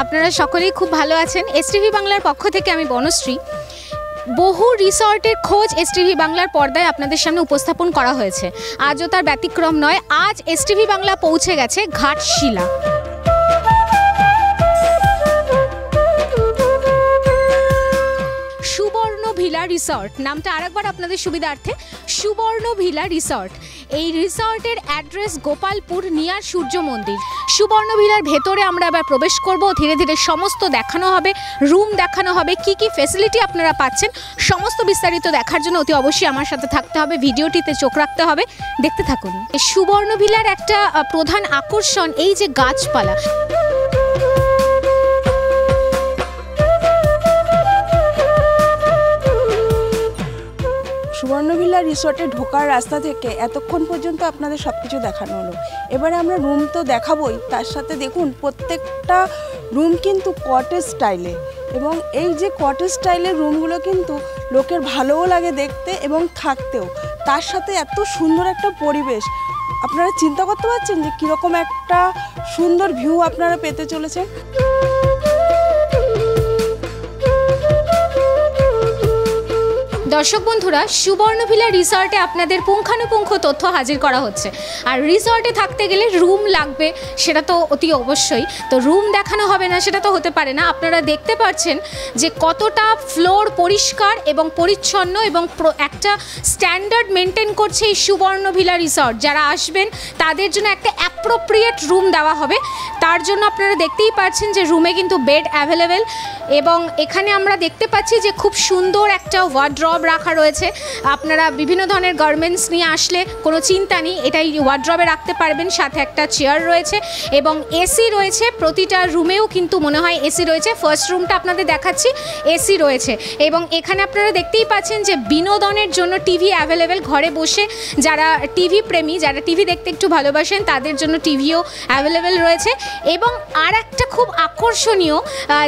আপনারা সকলেই খুব ভালো আছেন। এসটিভি বাংলার পক্ষ থেকে আমি বনশ্রী। বহু রিসর্টের খোঁজ এসটিভি বাংলার পর্দায় আপনাদের সামনে উপস্থাপন করা হয়েছে। আজও তার ব্যতিক্রম নয়। আজ এসটিভি বাংলা পৌঁছে গেছে ঘাটশিলা। সুবর্ণ ভিলা রিসর্ট নামটা আরেকবার আপনাদের সুবিধার্থে, সুবর্ণ ভিলা রিসর্ট। এই রিসর্টের অ্যাড্রেস গোপালপুর নিয়ার সূর্য মন্দির। সুবর্ণ ভিলার ভেতরে আমরা এবার প্রবেশ করব। ধীরে ধীরে সমস্ত দেখানো হবে, রুম দেখানো হবে, কি কি ফ্যাসিলিটি আপনারা পাচ্ছেন সমস্ত বিস্তারিত দেখার জন্য অতি অবশ্যই আমার সাথে থাকতে হবে, ভিডিওটিতে চোখ রাখতে হবে, দেখতে থাকুন। সুবর্ণ ভিলার একটা প্রধান আকর্ষণ এই যে গাছপালা। সুবর্ণভিলা রিসর্টে ঢোকার রাস্তা থেকে এতক্ষণ পর্যন্ত আপনাদের সব কিছু দেখানো হলো। এবারে আমরা রুম তো দেখাবোই, তার সাথে দেখুন প্রত্যেকটা রুম কিন্তু কটেজ স্টাইলে, এবং এই যে কটেজ স্টাইলের রুমগুলো কিন্তু লোকের ভালোও লাগে দেখতে এবং থাকতেও। তার সাথে এত সুন্দর একটা পরিবেশ, আপনারা চিন্তা করতে পারছেন যে কীরকম একটা সুন্দর ভিউ আপনারা পেতে চলেছেন। দর্শক বন্ধুরা, সুবর্ণভিলা রিসর্টে আপনাদের পুঙ্খানুপুঙ্খ তথ্য হাজির করা হচ্ছে। আর রিসর্টে থাকতে গেলে রুম লাগবে, সেটা তো অতি অবশ্যই। তো রুম দেখানো হবে না সেটা তো হতে পারে না। আপনারা দেখতে পাচ্ছেন যে কতটা ফ্লোর পরিষ্কার এবং পরিচ্ছন্ন এবং একটা স্ট্যান্ডার্ড মেনটেন করছে এই সুবর্ণভিলা রিসর্ট। যারা আসবেন তাদের জন্য একটা অ্যাপ্রোপ্রিয়েট রুম দেওয়া হবে। তার জন্য আপনারা দেখতেই পাচ্ছেন যে রুমে কিন্তু বেড অ্যাভেলেবেল, এবং এখানে আমরা দেখতে পাচ্ছি যে খুব সুন্দর একটা ওয়ার্ড্রব রাখা রয়েছে। আপনারা বিভিন্ন ধরনের গার্মেন্টস নিয়ে আসলে কোনো চিন্তা নেই, এটাই ওয়ার্ড্রবে রাখতে পারবেন। সাথে একটা চেয়ার রয়েছে এবং এসি রয়েছে। প্রতিটা রুমেও কিন্তু মনে হয় এসি রয়েছে। ফার্স্ট রুমটা আপনাদের দেখাচ্ছি, এসি রয়েছে। এবং এখানে আপনারা দেখতেই পাচ্ছেন যে বিনোদনের জন্য টিভি অ্যাভেলেবেল। ঘরে বসে যারা টিভি প্রেমী, যারা টিভি দেখতে একটু ভালোবাসেন, তাদের জন্য টিভিও অ্যাভেলেবেল রয়েছে। এবং আর একটা খুব আকর্ষণীয়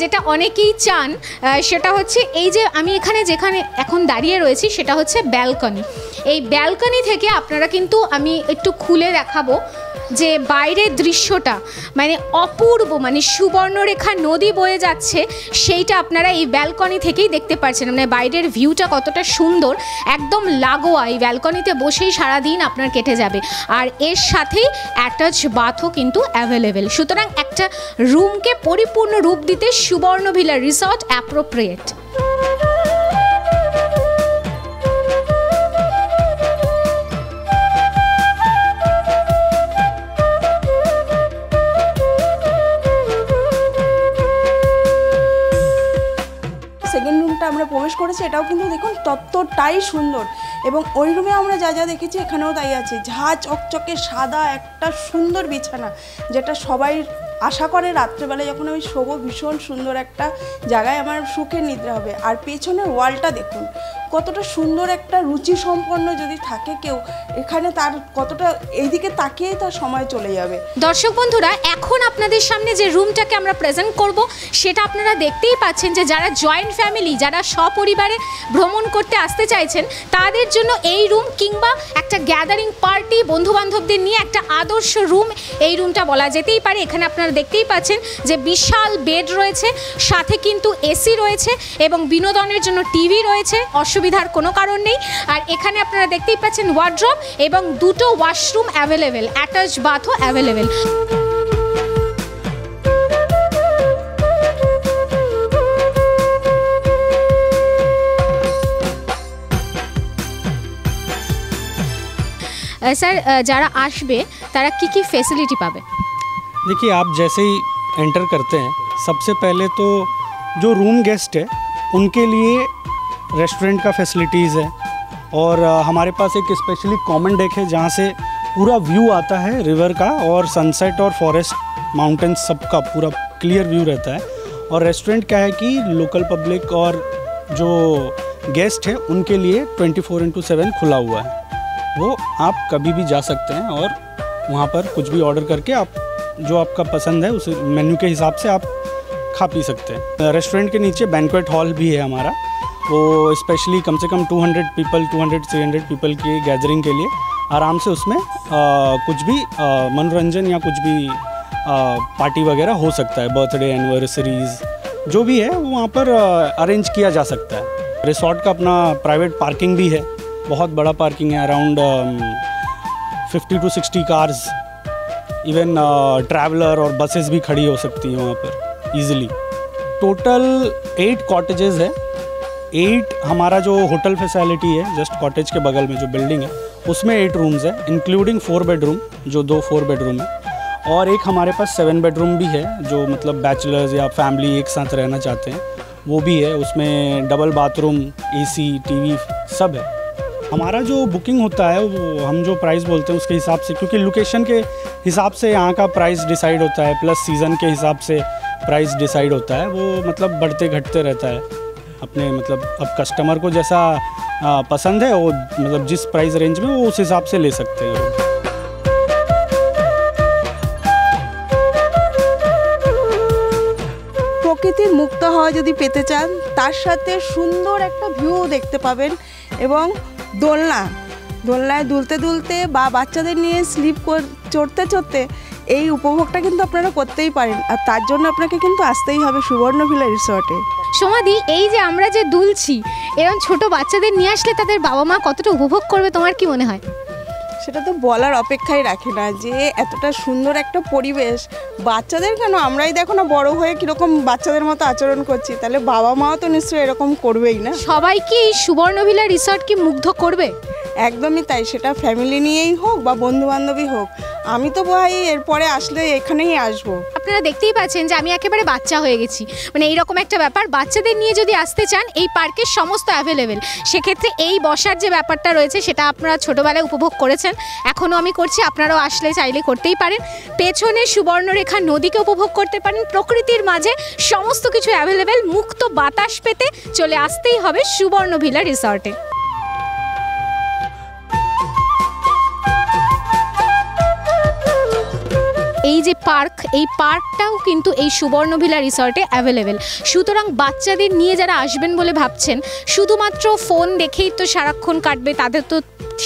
যেটা অনেকেই চান, সেটা হচ্ছে এই যে আমি এখানে যেখানে এখন দাঁড়িয়ে রয়েছি সেটা হচ্ছে ব্যালকনি। এই ব্যালকনি থেকে আপনারা কিন্তু আমি একটু খুলে দেখাবো যে বাইরের দৃশ্যটা মানে অপূর্ব, মানে সুবর্ণরেখা নদী বয়ে যাচ্ছে, সেইটা আপনারা এই ব্যালকনি থেকেই দেখতে পাচ্ছেন। মানে বাইরের ভিউটা কতটা সুন্দর, একদম লাগোয়া। এই ব্যালকনিতে বসেই সারাদিন আপনার কেটে যাবে। আর এর সাথেই অ্যাটাচ বাথও কিন্তু অ্যাভেলেবেল। সুতরাং একটা রুমকে পরিপূর্ণ রূপ দিতে সুবর্ণভিলা রিসর্ট অ্যাপ্রোপ্রিয়েট। সেকেন্ড রুমটা আমরা প্রবেশ করেছি, এটাও কিন্তু দেখুন ততটাই সুন্দর। এবং ওই রুমে আমরা যা যা দেখেছি এখানেও তাই আছে। ঝাঁ চকচকে সাদা একটা সুন্দর বিছানা, যেটা সবাই আশা করে রাত্রেবেলায় যখন আমি শোবো ভীষণ সুন্দর একটা জায়গায় আমার সুখের নিদ্রা হবে। আর পেছনের ওয়ালটা দেখুন কতটা সুন্দর, একটা রুচি সম্পন্ন যদি থাকে কেউ এখানে, তার কতটা এইদিকে তাকিয়েই তার সময় চলে যাবে। দর্শক বন্ধুরা, এখন আপনাদের সামনে যে রুমটাকে আমরা প্রেজেন্ট করব সেটা আপনারা দেখতেই পাচ্ছেন যে যারা জয়েন্ট ফ্যামিলি, যারা সপরিবারে ভ্রমণ করতে আসতে চাইছেন, তাদের জন্য এই রুম, কিংবা একটা গ্যাদারিং পার্টি বন্ধুবান্ধবদের নিয়ে একটা আদর্শ রুম এই রুমটা বলা যেতেই পারে। এখানে আপনারা দেখতেই পাচ্ছেন যে বিশাল বেড রয়েছে, সাথে কিন্তু এসি রয়েছে এবং বিনোদনের জন্য টিভি রয়েছে। অসুবিধার কোনো কারণ নেই। আর এখানে আপনারা দেখতেই পাচ্ছেন ওয়ার্ড্রব এবং দুটো ওয়াশরুম অ্যাভেলেবেল, অ্যাটাচ বাথও অ্যাভেলেবেল। স্যার, যারা আসবে তারা কি কি ফ্যাসিলিটি পাবে? देखिए, आप जैसे ही एंटर करते हैं सबसे पहले तो जो रूम गेस्ट है उनके लिए रेस्टोरेंट का फैसिलिटीज़ है, और हमारे पास एक स्पेशली कॉमन डेक है जहाँ से पूरा व्यू आता है रिवर का, और सनसेट और फॉरेस्ट माउंटेन्स सबका पूरा क्लियर व्यू रहता है। और रेस्टोरेंट क्या है कि लोकल पब्लिक और जो गेस्ट है उनके लिए 24/7 खुला हुआ है। वो आप कभी भी जा सकते हैं और वहाँ पर कुछ भी ऑर्डर करके आप जो आपका पसंद है उस मेन्यू के हिसाब से आप खा पी सकते हैं। रेस्टोरेंट के नीचे बैंक्वेट हॉल भी है हमारा, वो स्पेशली कम से कम 200 पीपल 200-300 पीपल की गैदरिंग के लिए आराम से उसमें कुछ भी मनोरंजन या कुछ भी पार्टी वगैरह हो सकता है, बर्थडे एनिवर्सरीज़ जो भी है वो वहाँ पर अरेंज किया जा सकता है। रिसॉर्ट का अपना प्राइवेट पार्किंग भी है, बहुत बड़ा पार्किंग है, around 50 to 60 cars, even traveller और बसेस भी खड़ी हो सकती हैं वहाँ पर ईज़िली। टोटल 8 कॉटेजेस है। 8 हमारा जो होटल फैसिलिटी है जस्ट कॉटेज के बगल में जो बिल्डिंग है उसमें 8 रूम्स है, इंक्लूडिंग 4 बेडरूम, जो 2 4 बेडरूम है, और एक हमारे पास 7 बेडरूम भी है जो मतलब बैचलर्स या फैमिली एक साथ रहना चाहते हैं वो भी है। उसमें डबल बाथरूम, AC, TV सब है। हमारा जो बुकिंग होता है वो हम जो प्राइस बोलते हैं उसके हिसाब से, क्योंकि लोकेशन के हिसाब से यहाँ का प्राइस डिसाइड होता है, प्लस सीज़न के हिसाब से प्राइस डिसाइड होता है, वो मतलब बढ़ते घटते रहता है अपने मतलब अब कस्टमर को जैसा पसंद है वो मतलब जिस प्राइस रेंज में वो उस हिसाब से ले सकते हैं। প্রকৃতির মুক্ত হওয়া যদি পেতে চান তার সাথে সুন্দর একটা ভিউ দেখতে পাবেন এবং দোলনায় দুলতে দুলতে বা বাচ্চাদের নিয়ে চড়তে চড়তে এই উপভোগটা কিন্তু আপনারা করতেই পারেন, আর তার জন্য আপনাকে কিন্তু আসতেই হবে সুবর্ণভিলা রিসর্টে। সোমাদি, এই যে আমরা যে দুলছি এরকম ছোট বাচ্চাদের নিয়ে আসলে তাদের বাবা মা কতটা উপভোগ করবে তোমার কি মনে হয়? সেটা তো বলার অপেক্ষাই রাখে না যে এতটা সুন্দর একটা পরিবেশ, বাচ্চাদের কেন, আমরাই দেখো না বড় হয়ে কীরকম বাচ্চাদের মতো আচরণ করছি, তাহলে বাবা মাও তো নিশ্চয়ই এরকম করবেই না। সবাই কি এই সুবর্ণভিলা রিসর্ট কি মুগ্ধ করবে? একদমই তাই, সেটা ফ্যামিলি নিয়েই হোক বা বন্ধু বান্ধবী হোক। আমি তো ভাই এরপরে আসলে এখানেই আসবো। আপনারা দেখতেই পাচ্ছেন যে আমি একেবারে বাচ্চা হয়ে গেছি, মানে এইরকম একটা ব্যাপার। বাচ্চাদের নিয়ে যদি আসতে চান এই পার্কের সমস্ত অ্যাভেলেবেল, সেক্ষেত্রে এই বসার যে ব্যাপারটা রয়েছে সেটা আপনারা ছোটোবেলায় উপভোগ করেছেন, এখনও আমি করছি, আপনারাও আসলে চাইলে করতেই পারেন। পেছনে সুবর্ণরেখা নদীকে উপভোগ করতে পারেন, প্রকৃতির মাঝে সমস্ত কিছু অ্যাভেলেবেল, মুক্ত বাতাস পেতে চলে আসতেই হবে সুবর্ণভিলা রিসর্টে। এই যে পার্ক, এই পার্কটাও কিন্তু এই সুবর্ণভিলা রিসর্টে অ্যাভেলেবেল। সুতরাং বাচ্চাদের নিয়ে যারা আসবেন বলে ভাবছেন, শুধুমাত্র ফোন দেখেই তো সারাক্ষণ কাটবে, তাদের তো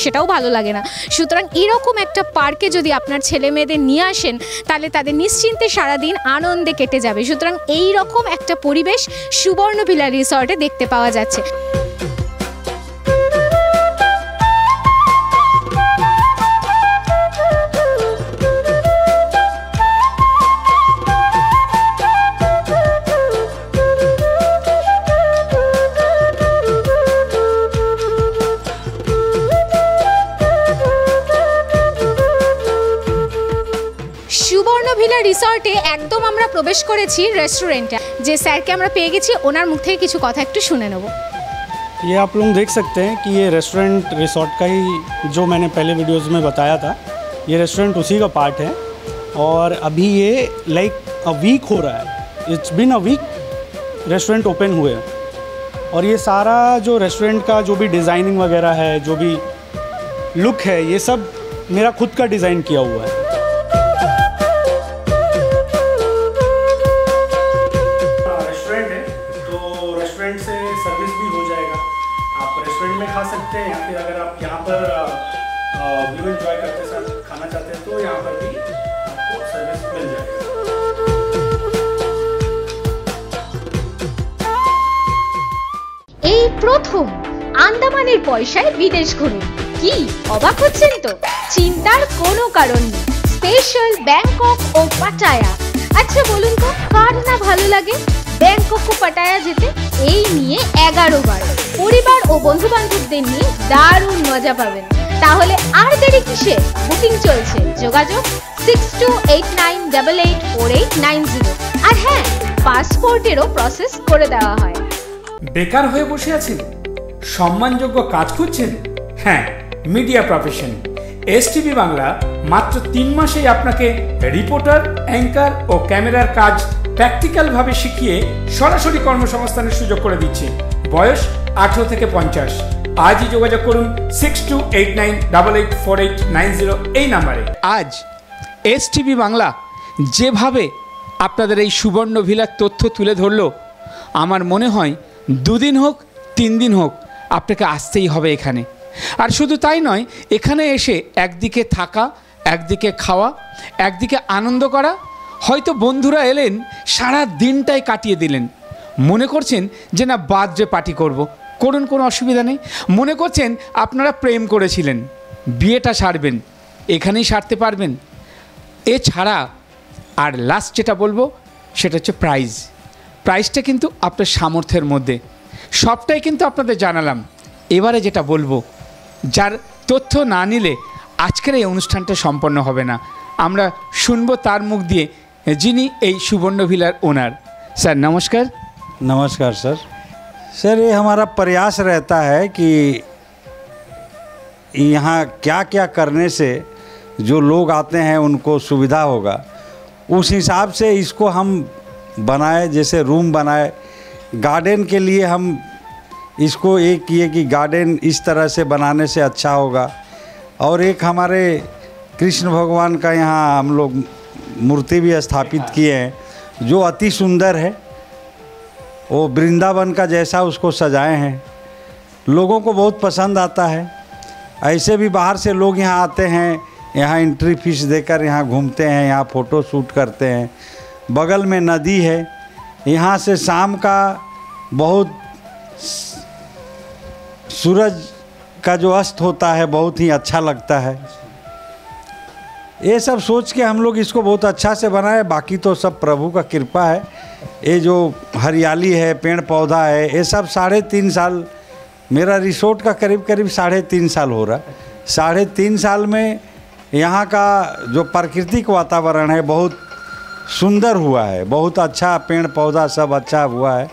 সেটাও ভালো লাগে না। সুতরাং এরকম একটা পার্কে যদি আপনার ছেলে মেয়েদের নিয়ে আসেন তাহলে তাদের নিশ্চিন্তে সারাদিন আনন্দে কেটে যাবে। সুতরাং এই রকম একটা পরিবেশ সুবর্ণভিলা রিসর্টে দেখতে পাওয়া যাচ্ছে। সুবর্ণভিলা রিসর্টে একদম আমরা প্রবেশ করেছি রেস্টুরেন্টে, যে স্যারকে আমরা পেয়ে গেছি, ওনার মুখ থেকে কিছু কথা একটু শুনে নেব। ये आप लोग देख सकते हैं कि ये रेस्टोरेंट रिसॉर्ट का ही जो मैंने पहले वीडियोस में बताया था, ये रेस्टोरेंट उसी का पार्ट है। और अभी ये लाइक अ वीक हो रहा है, it's been a week restaurant open हुए, और ये सारा जो रेस्टोरेंट का जो भी डिज़ाइनिंग वगैरह है, जो भी लुक है, ये सब मेरा खुद का डिज़ाइन किया हुआ है। से सर्विस भी हो जाएगा, आप रेस्टोरेंट में खा सकते हैं, या फिर अगर आप यहाँ पर व्यू एंजॉय करते साथ खाना चाहते हैं तो यहाँ पर भी आपको सर्विस मिल जाएगा। এই প্রথম আন্দামানের পয়সায় বিদেশ ঘুরুন। কি অবাক হচ্ছেন তো? চিন্তার কোনো কারণ নেই, স্পেশাল ব্যাংকক ও পাটায়া। আচ্ছা বলুন তো কার না ভালো লাগে ব্যাংকক ও পাটায়া যেতে? এই নিয়ে 11 বার পরিবার ও বন্ধু বান্ধবদের নিয়ে দারুণ মজা পাবেন। তাহলে আর দেরি কিসে? বুকিং চলছে, যোগাযোগ 6289884890। আর হ্যাঁ, পাসপোর্টেরও প্রসেস করে দেওয়া হয়। বেকার হয়ে বসে আছেন, সম্মানযোগ্য কাজ খুঁজছেন? হ্যাঁ, মিডিয়া প্রফেশন এসটিভি বাংলা মাত্র 3 মাসেই আপনাকে রিপোর্টার, অ্যাঙ্কার ও ক্যামেরার কাজ প্র্যাকটিক্যালভাবে শিখিয়ে সরাসরি কর্মসংস্থানের সুযোগ করে দিচ্ছে। বয়স 18 থেকে 50। আজই যোগাযোগ করুন 6289884890 এই নাম্বারে। আজ এসটিভি বাংলা যেভাবে আপনাদের এই সুবর্ণভিলার তথ্য তুলে ধরলো, আমার মনে হয় 2 দিন হোক 3 দিন হোক আপনাকে আসতেই হবে এখানে। আর শুধু তাই নয়, এখানে এসে একদিকে থাকা, একদিকে খাওয়া, একদিকে আনন্দ করা, হয়তো বন্ধুরা এলেন, সারা দিনটাই কাটিয়ে দিলেন, মনে করছেন যে না বার্থডে পার্টি করব, করুন, কোনো অসুবিধা নেই। মনে করছেন আপনারা প্রেম করেছিলেন, বিয়েটা সারবেন, এখানেই সারতে পারবেন। এছাড়া আর লাস্ট যেটা বলবো সেটা হচ্ছে প্রাইসটা কিন্তু আপনার সামর্থ্যের মধ্যে, সবটাই কিন্তু আপনাদের জানালাম। এবারে যেটা বলবো, যার তথ্য না নিলে আজকের এই অনুষ্ঠানটা সম্পন্ন হবে না। আমরা শুনবো তার মুখ দিয়ে, যিনি এই সুবর্ণ ভিলার ওনার। স্যার নমস্কার। नमस्कार सर। सर ये हमारा प्रयास रहता है कि यहाँ क्या क्या करने से जो लोग आते हैं उनको सुविधा होगा, उस हिसाब से इसको हम बनाए। जैसे रूम बनाए, गार्डन के लिए हम इसको एक किए कि गार्डन इस तरह से बनाने से अच्छा होगा। और एक हमारे कृष्ण भगवान का यहाँ हम लोग मूर्ति भी स्थापित किए हैं जो अति सुंदर है। वो वृंदावन का जैसा उसको सजाए हैं, लोगों को बहुत पसंद आता है। ऐसे भी बाहर से लोग यहाँ आते हैं, यहाँ एंट्री फीस देकर यहाँ घूमते हैं, यहाँ फ़ोटो शूट करते हैं। बगल में नदी है, यहाँ से शाम का बहुत सूरज का जो अस्त होता है बहुत ही अच्छा लगता है। ये सब सोच के हम लोग इसको बहुत अच्छा से बनाए। बाकी तो सब प्रभु का कृपा है। ये जो हरियाली है, पेड़ पौधा है, ये सब 3.5 साल, मेरा रिसोर्ट का करीब 3.5 साल हो रहा है। 3.5 साल में यहाँ का जो प्राकृतिक वातावरण है बहुत सुंदर हुआ है, बहुत अच्छा, पेड़ पौधा सब अच्छा हुआ है।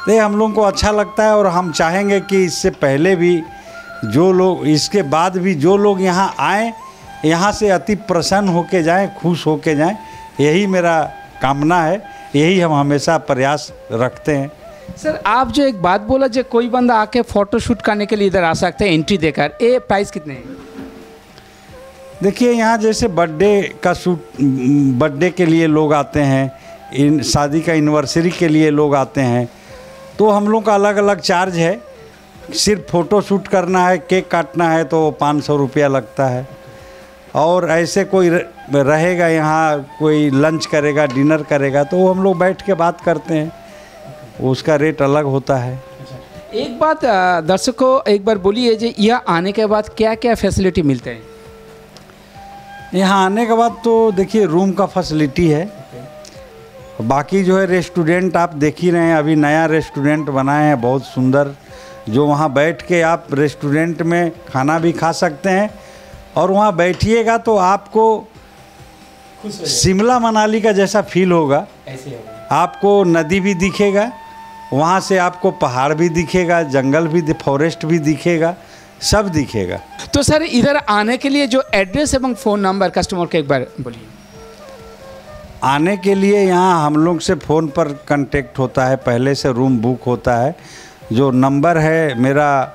ये हम लोगों को अच्छा लगता है और हम चाहेंगे कि इससे पहले भी जो लोग, इसके बाद भी जो लोग यहाँ आएँ, यहाँ से अति प्रसन्न होके जाएं, खुश होके जाएं। यही मेरा कामना है, यही हम हमेशा प्रयास रखते हैं। सर आप जो एक बात बोला, जो कोई बंदा आके फ़ोटो शूट करने के लिए इधर आ सकते हैं एंट्री देकर, ये प्राइस कितने हैं? देखिए यहाँ जैसे बर्थडे के लिए लोग आते हैं, शादी का एनिवर्सरी के लिए लोग आते हैं, तो हम लोग का अलग अलग चार्ज है। सिर्फ फ़ोटो शूट करना है, केक काटना है तो 500 रुपया लगता है। और ऐसे कोई रहेगा यहाँ, कोई लंच करेगा, डिनर करेगा, तो वो हम लोग बैठ के बात करते हैं, उसका रेट अलग होता है। एक बात दर्शकों एक बार बोलिए, जो यहाँ आने के बाद क्या क्या फैसिलिटी मिलते हैं? यहाँ आने के बाद तो देखिए रूम का फैसिलिटी है। बाकी जो है रेस्टोरेंट आप देख ही रहे हैं, अभी नया रेस्टोरेंट बनाए हैं बहुत सुंदर, जो वहाँ बैठ के आप रेस्टोरेंट में खाना भी खा सकते हैं। और वहाँ बैठिएगा तो आपको शिमला मनाली का जैसा फील होगा। आपको नदी भी दिखेगा, वहाँ से आपको पहाड़ भी दिखेगा, जंगल भी, फॉरेस्ट भी दिखेगा, सब दिखेगा। तो सर इधर आने के लिए जो एड्रेस एवं फ़ोन नंबर कस्टमर के एक बार बोलिए। आने के लिए यहाँ हम लोग से फ़ोन पर कांटेक्ट होता है, पहले से रूम बुक होता है। जो नंबर है मेरा,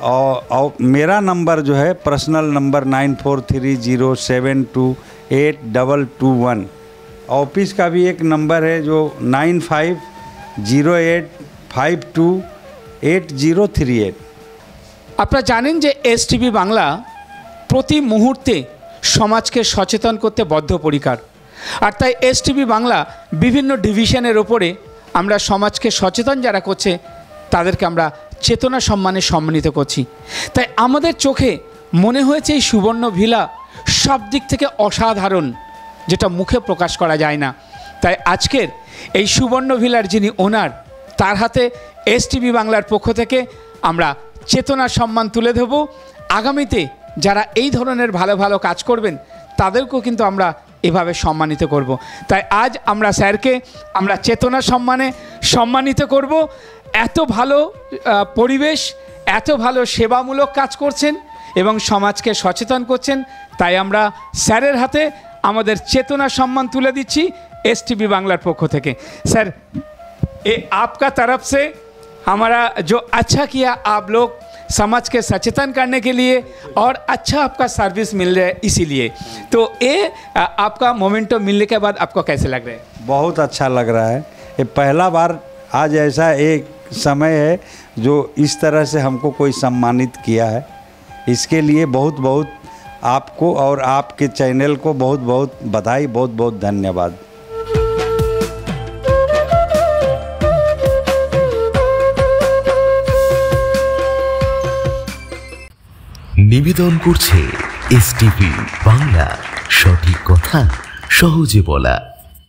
और मेरा नंबर जो है पर्सनल नंबर 9430728221। ऑफिस का भी एक नंबर है जो 9508528038। আপনারা জানেন যে এসটিভি বাংলা প্রতি মুহূর্তে সমাজকে সচেতন করতে বদ্ধপরিকর। আর তাই এসটিভি বাংলা বিভিন্ন ডিভিশনের ওপরে আমরা সমাজকে সচেতন যারা করছে তাদেরকে আমরা চেতনা সম্মানে সম্মানিত করছি। তাই আমাদের চোখে মনে হয়েছে এই সুবর্ণ ভিলা সব দিক থেকে অসাধারণ, যেটা মুখে প্রকাশ করা যায় না। তাই আজকের এই সুবর্ণ ভিলার যিনি ওনার, তার হাতে এসটিভি বাংলার পক্ষ থেকে আমরা চেতনা সম্মান তুলে দেব। আগামীতে যারা এই ধরনের ভালো ভালো কাজ করবেন তাদেরকেও কিন্তু আমরা এভাবে সম্মানিত করব। তাই আজ আমরা স্যারকে আমরা চেতনা সম্মানে সম্মানিত করব। এত ভালো পরিবেশ, এত ভালো সেবামূলক কাজ করছেন এবং সমাজকে সচেতন করছেন, তাই আমরা স্যারের হাতে আমাদের চেতনা সম্মান তুলে দিচ্ছি एसटीवी बांग्लार पक्ष থেকে। सर ये आपका तरफ से हमारा जो अच्छा किया, आप लोग समाज के सचेतन करने के लिए और अच्छा आपका सर्विस मिल रहा है, इसीलिए तो ये आपका मोमेंटो मिलने के बाद आपको कैसे लग रहा है? बहुत अच्छा लग रहा है। ये पहला बार आज ऐसा एक समय है जो इस तरह से हमको कोई सम्मानित किया है, इसके लिए बहुत बहुत आपको और आपके चैनल को बहुत बहुत बधाई, बहुत बहुत धन्यवाद। নিবেদন করছে এসটিভি বাংলা, সঠিক কথা সহজে বলা।